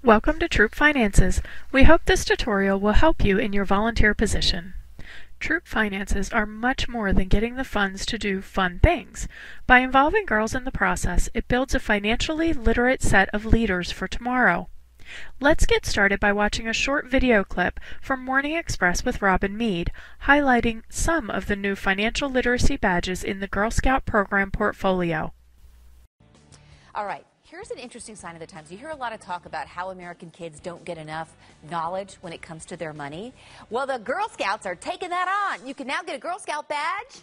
Welcome to Troop Finances. We hope this tutorial will help you in your volunteer position. Troop Finances are much more than getting the funds to do fun things. By involving girls in the process, it builds a financially literate set of leaders for tomorrow. Let's get started by watching a short video clip from Morning Express with Robin Mead, highlighting some of the new financial literacy badges in the Girl Scout program portfolio. All right. Here's an interesting sign of the times. You hear a lot of talk about how American kids don't get enough knowledge when it comes to their money. Well, the Girl Scouts are taking that on. You can now get a Girl Scout badge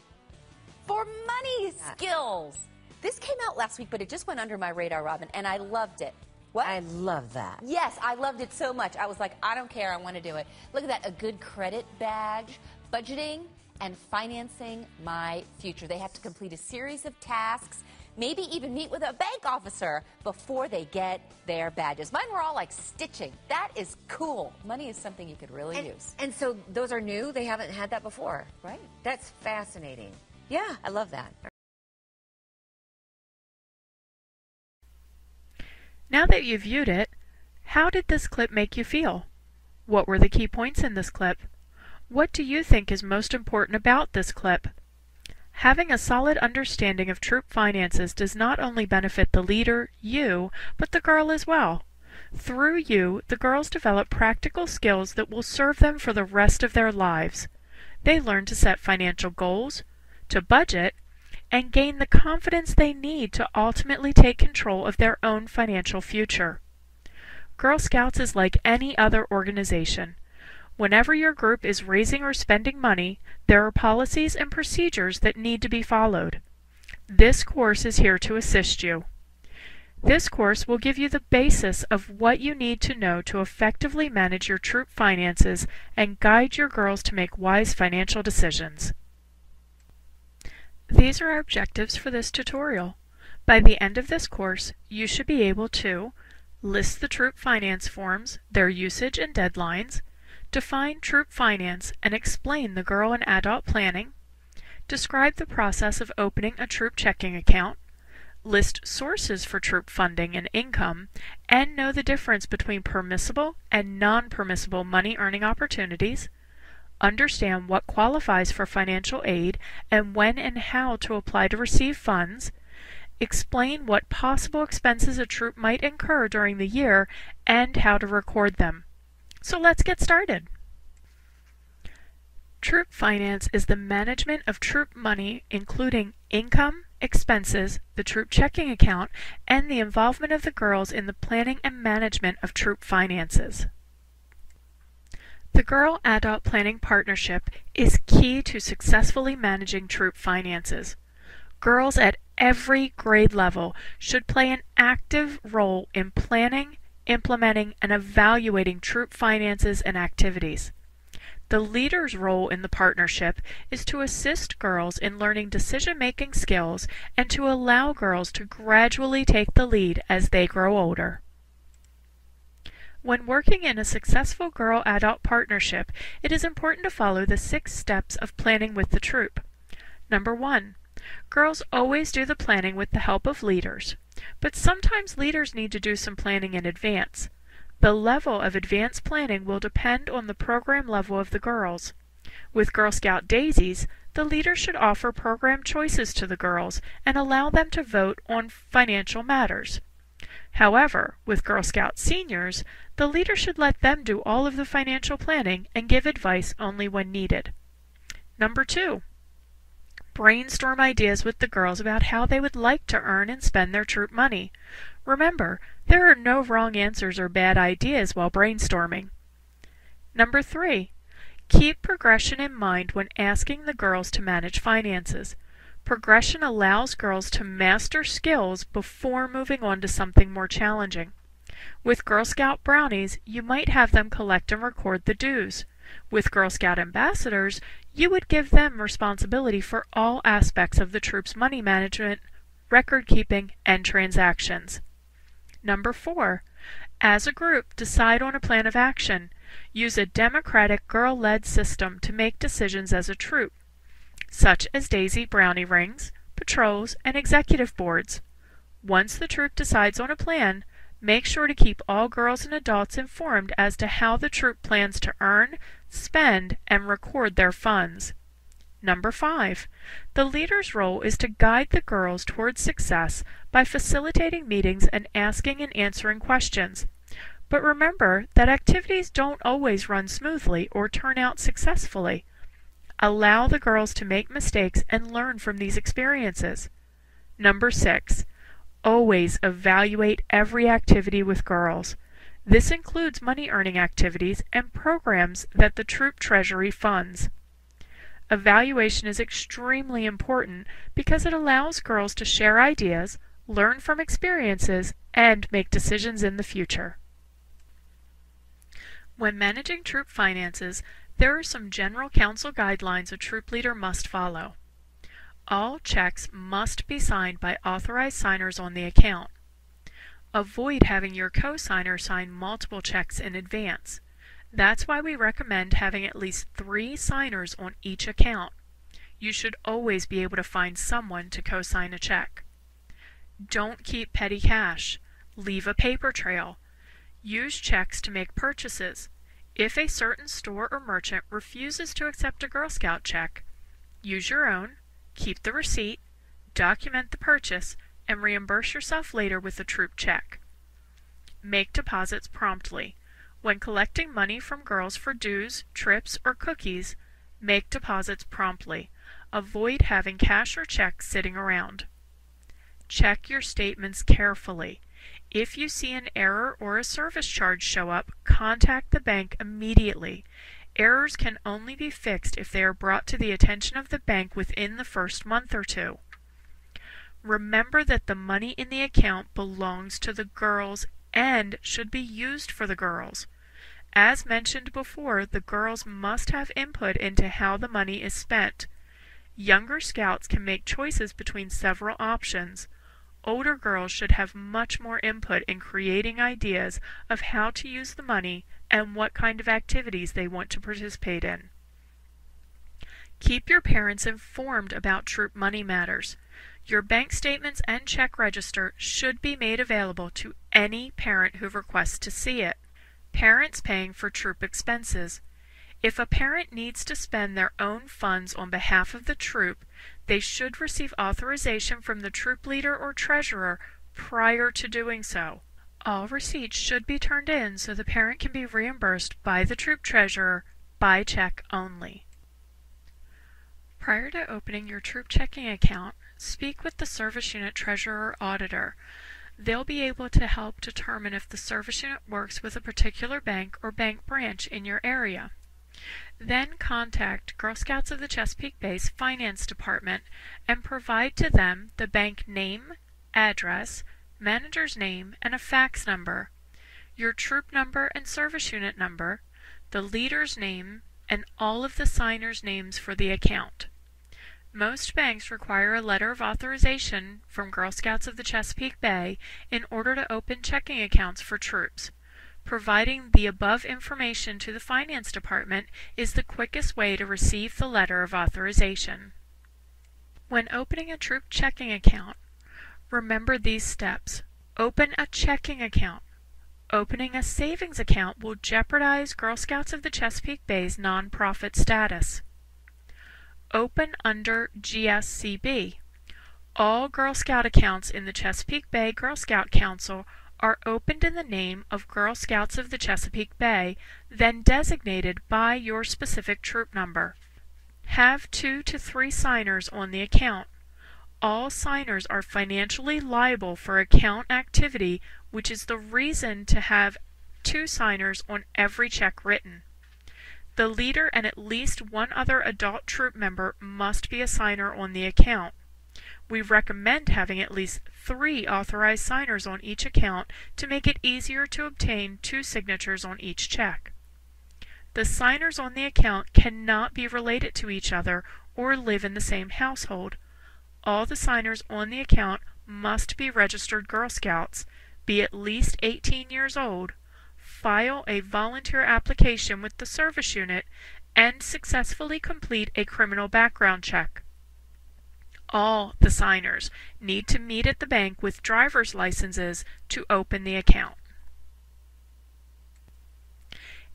for money skills. This came out last week, but it just went under my radar, Robin, and I loved it. What? I love that. Yes, I loved it so much. I was like, I don't care, I want to do it. Look at that, a good credit badge, budgeting and financing my future. They have to complete a series of tasks, maybe even meet with a bank officer before they get their badges. Mine were all like stitching. That is cool. Money is something you could really use. And so those are new? They haven't had that before? Right. That's fascinating. Yeah, I love that. Now that you've viewed it, how did this clip make you feel? What were the key points in this clip? What do you think is most important about this clip? Having a solid understanding of troop finances does not only benefit the leader, you, but the girl as well. Through you, the girls develop practical skills that will serve them for the rest of their lives. They learn to set financial goals, to budget, and gain the confidence they need to ultimately take control of their own financial future. Girl Scouts is like any other organization. Whenever your group is raising or spending money, there are policies and procedures that need to be followed. This course is here to assist you. This course will give you the basis of what you need to know to effectively manage your troop finances and guide your girls to make wise financial decisions. These are our objectives for this tutorial. By the end of this course, you should be able to list the troop finance forms, their usage and deadlines, define troop finance and explain the girl and adult planning, describe the process of opening a troop checking account, list sources for troop funding and income, and know the difference between permissible and non-permissible money earning opportunities, understand what qualifies for financial aid and when and how to apply to receive funds, explain what possible expenses a troop might incur during the year and how to record them. So let's get started. Troop finance is the management of troop money, including income, expenses, the troop checking account, and the involvement of the girls in the planning and management of troop finances. The Girl-Adult Planning Partnership is key to successfully managing troop finances. Girls at every grade level should play an active role in planning, implementing, and evaluating troop finances and activities. The leader's role in the partnership is to assist girls in learning decision-making skills and to allow girls to gradually take the lead as they grow older. When working in a successful girl-adult partnership, it is important to follow the 6 steps of planning with the troop. Number 1. Girls always do the planning with the help of leaders, but sometimes leaders need to do some planning in advance. The level of advanced planning will depend on the program level of the girls. With Girl Scout Daisies, the leader should offer program choices to the girls and allow them to vote on financial matters. However, with Girl Scout Seniors, the leader should let them do all of the financial planning and give advice only when needed. Number 2. Brainstorm ideas with the girls about how they would like to earn and spend their troop money. Remember, there are no wrong answers or bad ideas while brainstorming. Number 3. Keep progression in mind when asking the girls to manage finances. Progression allows girls to master skills before moving on to something more challenging. With Girl Scout Brownies, you might have them collect and record the dues. With Girl Scout Ambassadors, you would give them responsibility for all aspects of the troop's money management, record keeping, and transactions. Number 4. As a group, decide on a plan of action. Use a democratic girl-led system to make decisions as a troop, such as Daisy Brownie Rings, patrols, and executive boards. Once the troop decides on a plan, Make sure to keep all girls and adults informed as to how the troop plans to earn, spend, and record their funds. Number 5. The leader's role is to guide the girls towards success by facilitating meetings and asking and answering questions. But remember that activities don't always run smoothly or turn out successfully. Allow the girls to make mistakes and learn from these experiences. Number 6. Always evaluate every activity with girls. This includes money-earning activities and programs that the troop treasury funds. Evaluation is extremely important because it allows girls to share ideas, learn from experiences, and make decisions in the future. When managing troop finances, there are some general council guidelines a troop leader must follow. All checks must be signed by authorized signers on the account. Avoid having your co-signer sign multiple checks in advance. That's why we recommend having at least 3 signers on each account. You should always be able to find someone to co-sign a check. Don't keep petty cash. Leave a paper trail. Use checks to make purchases. If a certain store or merchant refuses to accept a Girl Scout check, use your own, keep the receipt, document the purchase, and reimburse yourself later with a troop check. Make deposits promptly. When collecting money from girls for dues, trips, or cookies, make deposits promptly. Avoid having cash or checks sitting around. Check your statements carefully. If you see an error or a service charge show up, contact the bank immediately. Errors can only be fixed if they are brought to the attention of the bank within the first month or 2. Remember that the money in the account belongs to the girls and should be used for the girls. As mentioned before, the girls must have input into how the money is spent. Younger scouts can make choices between several options. Older girls should have much more input in creating ideas of how to use the money and what kind of activities they want to participate in. Keep your parents informed about troop money matters. Your bank statements and check register should be made available to any parent who requests to see it. Parents paying for troop expenses. If a parent needs to spend their own funds on behalf of the troop, they should receive authorization from the troop leader or treasurer prior to doing so. All receipts should be turned in so the parent can be reimbursed by the troop treasurer by check only. Prior to opening your troop checking account, speak with the service unit treasurer or auditor. They'll be able to help determine if the service unit works with a particular bank or bank branch in your area. Then contact Girl Scouts of the Chesapeake Bay's Finance Department and provide to them the bank name, address, manager's name, and a fax number, your troop number and service unit number, the leader's name, and all of the signers' names for the account. Most banks require a letter of authorization from Girl Scouts of the Chesapeake Bay in order to open checking accounts for troops. Providing the above information to the Finance Department is the quickest way to receive the letter of authorization. When opening a troop checking account, remember these steps. Open a checking account. Opening a savings account will jeopardize Girl Scouts of the Chesapeake Bay's nonprofit status. Open under GSCB. All Girl Scout accounts in the Chesapeake Bay Girl Scout Council are opened in the name of Girl Scouts of the Chesapeake Bay, then designated by your specific troop number. Have 2 to 3 signers on the account. All signers are financially liable for account activity, which is the reason to have 2 signers on every check written. The leader and at least 1 other adult troop member must be a signer on the account. We recommend having at least 3 authorized signers on each account to make it easier to obtain 2 signatures on each check. The signers on the account cannot be related to each other or live in the same household. All the signers on the account must be registered Girl Scouts, be at least 18 years old, file a volunteer application with the service unit, and successfully complete a criminal background check. All the signers need to meet at the bank with driver's licenses to open the account.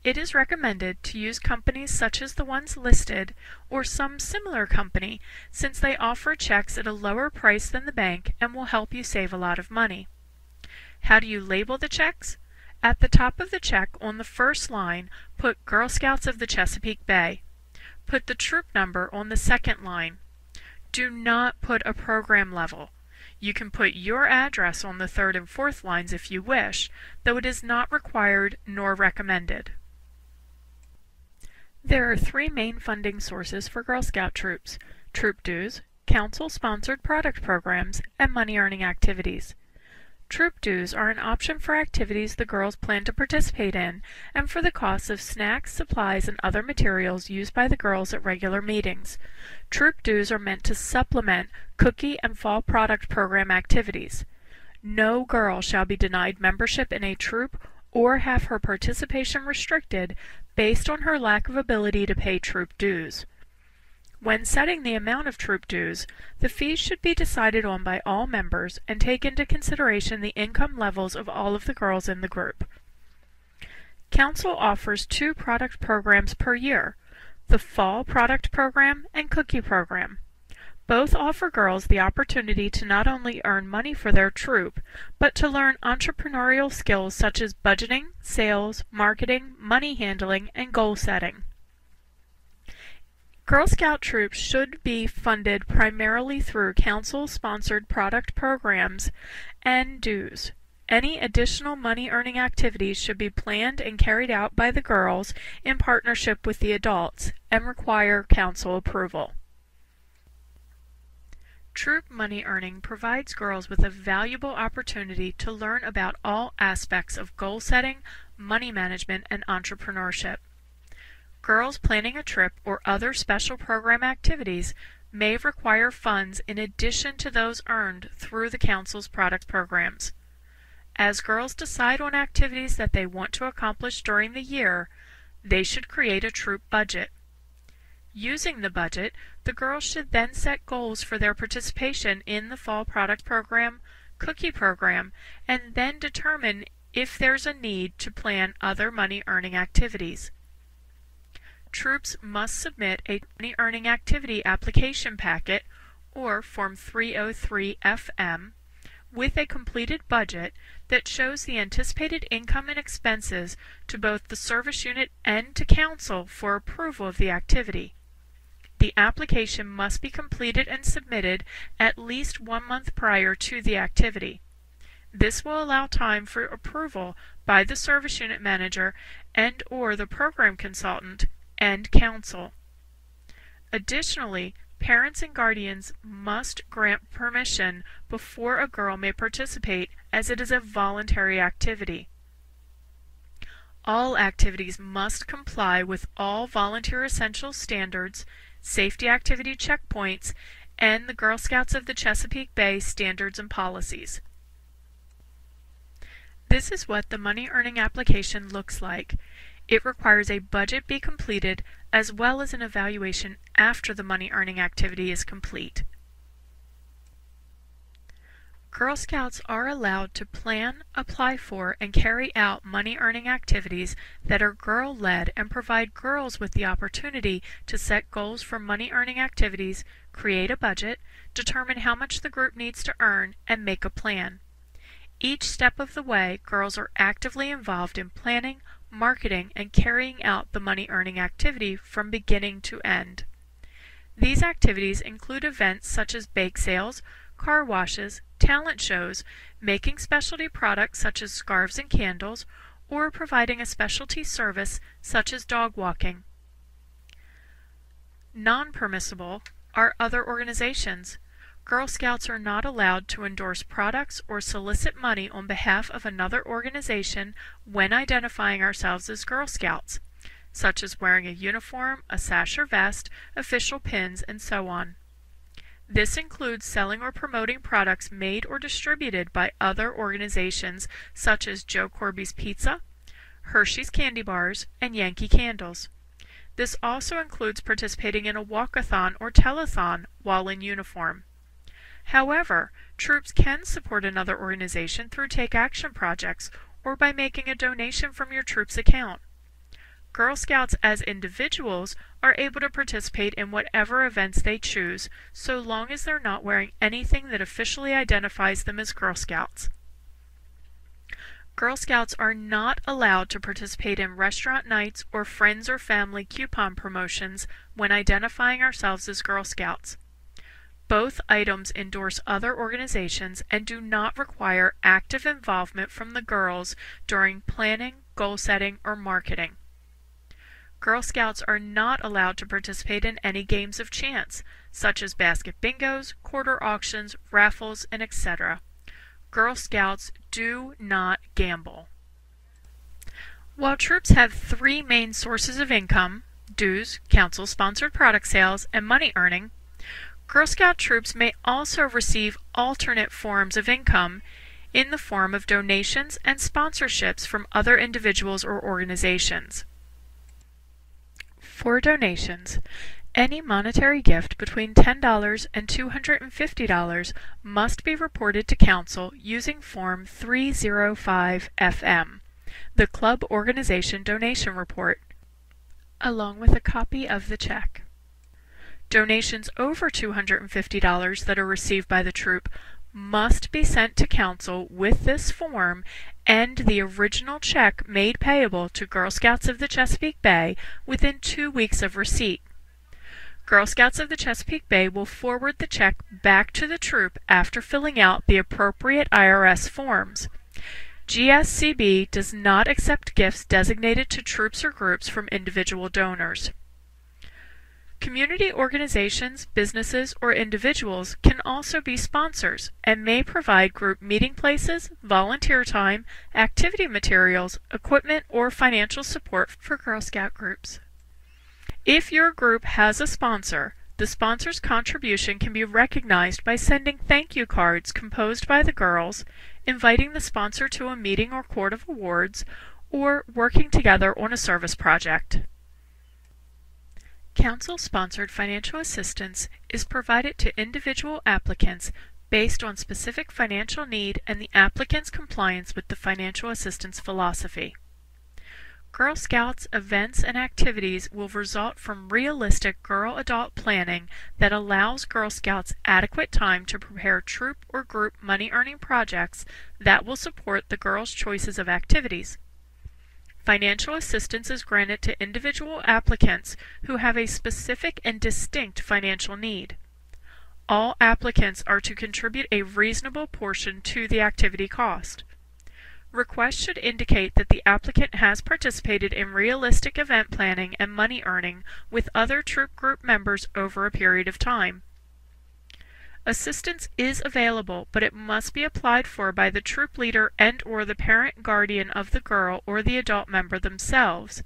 It is recommended to use companies such as the ones listed or some similar company, since they offer checks at a lower price than the bank and will help you save a lot of money. How do you label the checks? At the top of the check on the first line, put Girl Scouts of the Chesapeake Bay. Put the troop number on the second line. Do not put a program level. You can put your address on the third and fourth lines if you wish, though it is not required nor recommended. There are three main funding sources for Girl Scout troops: troop dues, council-sponsored product programs, and money-earning activities. Troop dues are an option for activities the girls plan to participate in and for the costs of snacks, supplies, and other materials used by the girls at regular meetings. Troop dues are meant to supplement cookie and fall product program activities. No girl shall be denied membership in a troop or have her participation restricted based on her lack of ability to pay troop dues. When setting the amount of troop dues, the fees should be decided on by all members and take into consideration the income levels of all of the girls in the group. Council offers 2 product programs per year: the Fall Product Program and Cookie Program. Both offer girls the opportunity to not only earn money for their troop, but to learn entrepreneurial skills such as budgeting, sales, marketing, money handling, and goal setting. Girl Scout troops should be funded primarily through council-sponsored product programs and dues. Any additional money-earning activities should be planned and carried out by the girls in partnership with the adults and require council approval. Troop money earning provides girls with a valuable opportunity to learn about all aspects of goal setting, money management, and entrepreneurship. Girls planning a trip or other special program activities may require funds in addition to those earned through the Council's product programs. As girls decide on activities that they want to accomplish during the year, they should create a troop budget. Using the budget, the girls should then set goals for their participation in the Fall Product Program, Cookie Program, and then determine if there's a need to plan other money-earning activities. Troops must submit a money-earning activity application packet, or Form 303-FM, with a completed budget that shows the anticipated income and expenses to both the service unit and to Council for approval of the activity. The application must be completed and submitted at least 1 month prior to the activity. This will allow time for approval by the service unit manager and/or the program consultant and Council. Additionally, parents and guardians must grant permission before a girl may participate, as it is a voluntary activity. All activities must comply with all Volunteer Essentials standards, safety activity checkpoints, and the Girl Scouts of the Chesapeake Bay standards and policies. This is what the money earning application looks like. It requires a budget be completed as well as an evaluation after the money earning activity is complete. Girl Scouts are allowed to plan, apply for, and carry out money-earning activities that are girl-led and provide girls with the opportunity to set goals for money-earning activities, create a budget, determine how much the group needs to earn, and make a plan. Each step of the way, girls are actively involved in planning, marketing, and carrying out the money-earning activity from beginning to end. These activities include events such as bake sales, car washes, talent shows, making specialty products such as scarves and candles, or providing a specialty service such as dog walking. Non-permissible are other organizations. Girl Scouts are not allowed to endorse products or solicit money on behalf of another organization when identifying ourselves as Girl Scouts, such as wearing a uniform, a sash or vest, official pins, and so on. This includes selling or promoting products made or distributed by other organizations such as Joe Corby's Pizza, Hershey's Candy Bars, and Yankee Candles. This also includes participating in a walkathon or telethon while in uniform. However, troops can support another organization through Take Action projects or by making a donation from your troop's account. Girl Scouts as individuals are able to participate in whatever events they choose, so long as they're not wearing anything that officially identifies them as Girl Scouts. Girl Scouts are not allowed to participate in restaurant nights or friends or family coupon promotions when identifying ourselves as Girl Scouts. Both items endorse other organizations and do not require active involvement from the girls during planning, goal setting, or marketing. Girl Scouts are not allowed to participate in any games of chance, such as basket bingos, quarter auctions, raffles, and etc. Girl Scouts do not gamble. While troops have three main sources of income, dues, council-sponsored product sales, and money earning, Girl Scout troops may also receive alternate forms of income in the form of donations and sponsorships from other individuals or organizations. For donations, any monetary gift between $10 and $250 must be reported to Council using Form 305FM, the Club Organization Donation Report, along with a copy of the check. Donations over $250 that are received by the troop must be sent to Council with this form and the original check made payable to Girl Scouts of the Chesapeake Bay within 2 weeks of receipt. Girl Scouts of the Chesapeake Bay will forward the check back to the troop after filling out the appropriate IRS forms. GSCB does not accept gifts designated to troops or groups from individual donors. Community organizations, businesses, or individuals can also be sponsors and may provide group meeting places, volunteer time, activity materials, equipment, or financial support for Girl Scout groups. If your group has a sponsor, the sponsor's contribution can be recognized by sending thank you cards composed by the girls, inviting the sponsor to a meeting or court of awards, or working together on a service project. Council-sponsored financial assistance is provided to individual applicants based on specific financial need and the applicant's compliance with the financial assistance philosophy. Girl Scouts events and activities will result from realistic girl-adult planning that allows Girl Scouts adequate time to prepare troop or group money-earning projects that will support the girls' choices of activities. Financial assistance is granted to individual applicants who have a specific and distinct financial need. All applicants are to contribute a reasonable portion to the activity cost. Requests should indicate that the applicant has participated in realistic event planning and money earning with other troop group members over a period of time. Assistance is available, but it must be applied for by the troop leader and/or the parent guardian of the girl or the adult member themselves.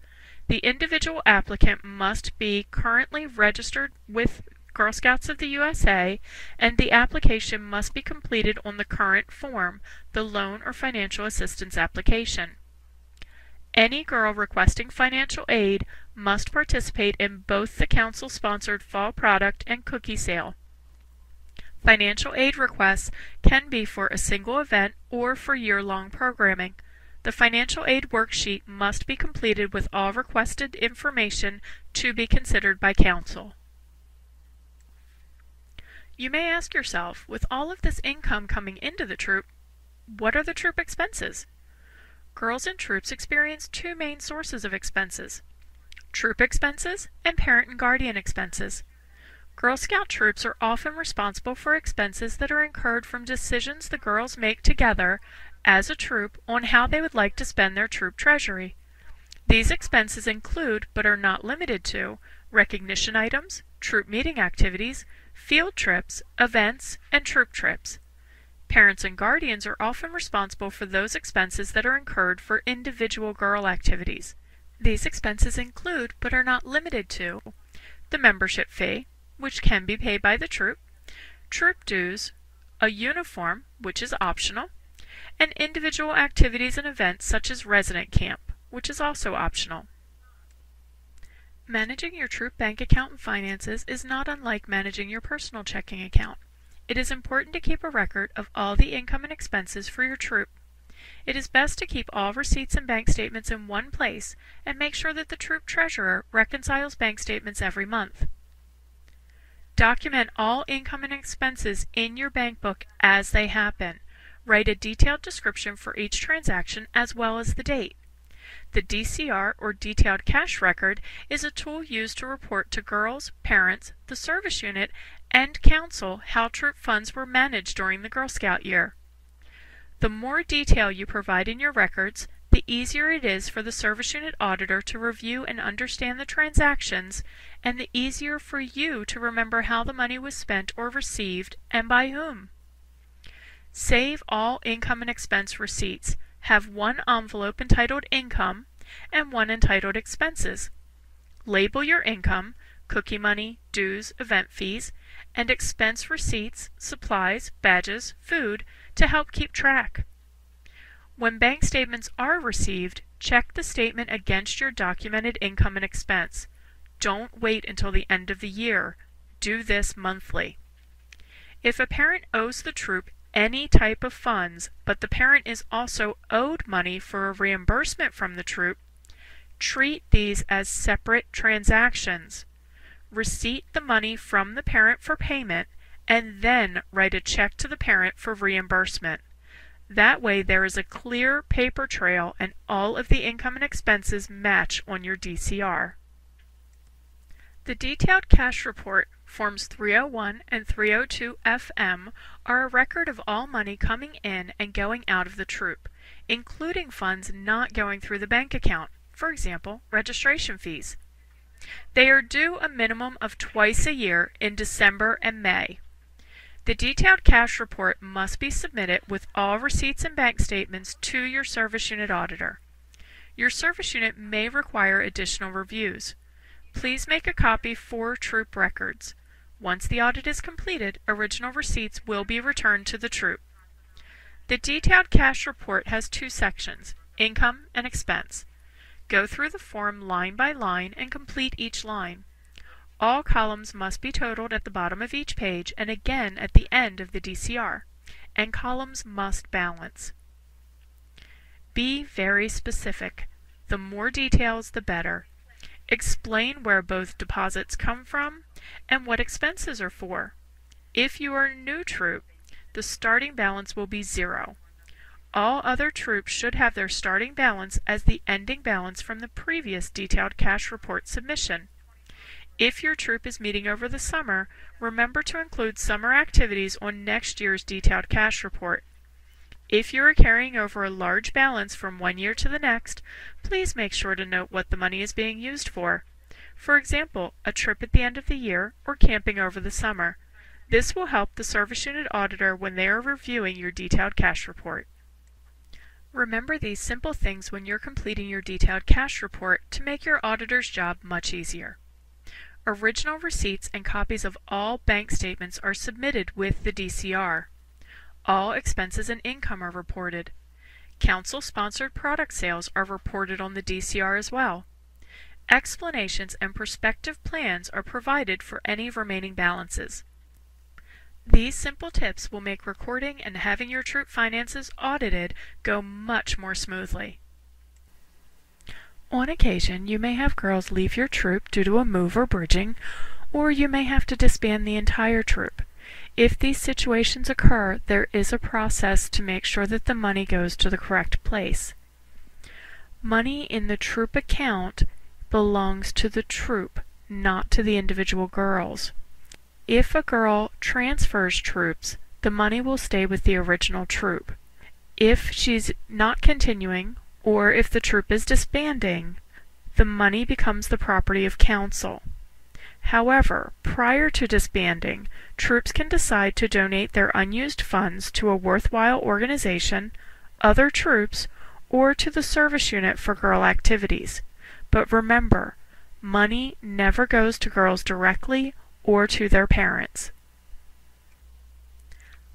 The individual applicant must be currently registered with Girl Scouts of the USA, and the application must be completed on the current form, the Loan or Financial Assistance Application. Any girl requesting financial aid must participate in both the Council-sponsored fall product and cookie sale. Financial aid requests can be for a single event or for year-long programming. The financial aid worksheet must be completed with all requested information to be considered by Council. You may ask yourself, with all of this income coming into the troop, what are the troop expenses? Girls in troops experience two main sources of expenses: troop expenses and parent and guardian expenses. Girl Scout troops are often responsible for expenses that are incurred from decisions the girls make together as a troop on how they would like to spend their troop treasury. These expenses include, but are not limited to, recognition items, troop meeting activities, field trips, events, and troop trips. Parents and guardians are often responsible for those expenses that are incurred for individual girl activities. These expenses include, but are not limited to, the membership fee, which can be paid by the troop dues, a uniform, which is optional, and individual activities and events such as resident camp, which is also optional. Managing your troop bank account and finances is not unlike managing your personal checking account. it is important to keep a record of all the income and expenses for your troop. It is best to keep all receipts and bank statements in one place and make sure that the troop treasurer reconciles bank statements every month. Document all income and expenses in your bank book as they happen. Write a detailed description for each transaction as well as the date. The DCR, or Detailed Cash Record, is a tool used to report to girls, parents, the service unit, and council how troop funds were managed during the Girl Scout year. The more detail you provide in your records, the easier it is for the service unit auditor to review and understand the transactions, and the easier for you to remember how the money was spent or received and by whom. Save all income and expense receipts. Have one envelope entitled Income and one entitled Expenses. Label your income, cookie money, dues, event fees, and expense receipts, supplies, badges, food, to help keep track. When bank statements are received, check the statement against your documented income and expense. Don't wait until the end of the year. Do this monthly. If a parent owes the troop any type of funds, but the parent is also owed money for a reimbursement from the troop, treat these as separate transactions. Receipt the money from the parent for payment, and then write a check to the parent for reimbursement. That way there is a clear paper trail and all of the income and expenses match on your DCR. The Detailed Cash Report, Forms 301 and 302 FM, are a record of all money coming in and going out of the troop, including funds not going through the bank account, for example, registration fees. They are due a minimum of twice a year in December and May. The Detailed Cash Report must be submitted with all receipts and bank statements to your service unit auditor. Your service unit may require additional reviews. Please make a copy for troop records. Once the audit is completed, original receipts will be returned to the troop. The Detailed Cash Report has two sections, Income and Expense. Go through the form line by line and complete each line. All columns must be totaled at the bottom of each page and again at the end of the DCR, and columns must balance. Be very specific. The more details, the better. Explain where both deposits come from and what expenses are for. If you are a new troop, the starting balance will be 0. All other troops should have their starting balance as the ending balance from the previous Detailed Cash Report submission. If your troop is meeting over the summer, remember to include summer activities on next year's Detailed Cash Report. If you are carrying over a large balance from one year to the next, please make sure to note what the money is being used for. For example, a trip at the end of the year or camping over the summer. This will help the service unit auditor when they are reviewing your Detailed Cash Report. Remember these simple things when you're completing your Detailed Cash Report to make your auditor's job much easier. Original receipts and copies of all bank statements are submitted with the DCR. All expenses and income are reported. Council-sponsored product sales are reported on the DCR as well. Explanations and prospective plans are provided for any remaining balances. These simple tips will make recording and having your troop finances audited go much more smoothly. On occasion, you may have girls leave your troop due to a move or bridging, or you may have to disband the entire troop. If these situations occur, there is a process to make sure that the money goes to the correct place. Money in the troop account belongs to the troop, not to the individual girls. If a girl transfers troops, the money will stay with the original troop. If she's not continuing, or if the troop is disbanding, the money becomes the property of council. However, prior to disbanding, troops can decide to donate their unused funds to a worthwhile organization, other troops, or to the service unit for girl activities. But remember, money never goes to girls directly or to their parents.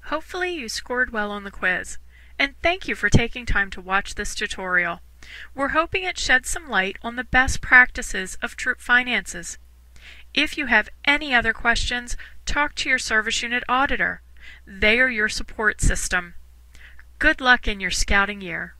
Hopefully you scored well on the quiz, and thank you for taking time to watch this tutorial. We're hoping it sheds some light on the best practices of troop finances. If you have any other questions, talk to your service unit auditor. They are your support system. Good luck in your scouting year.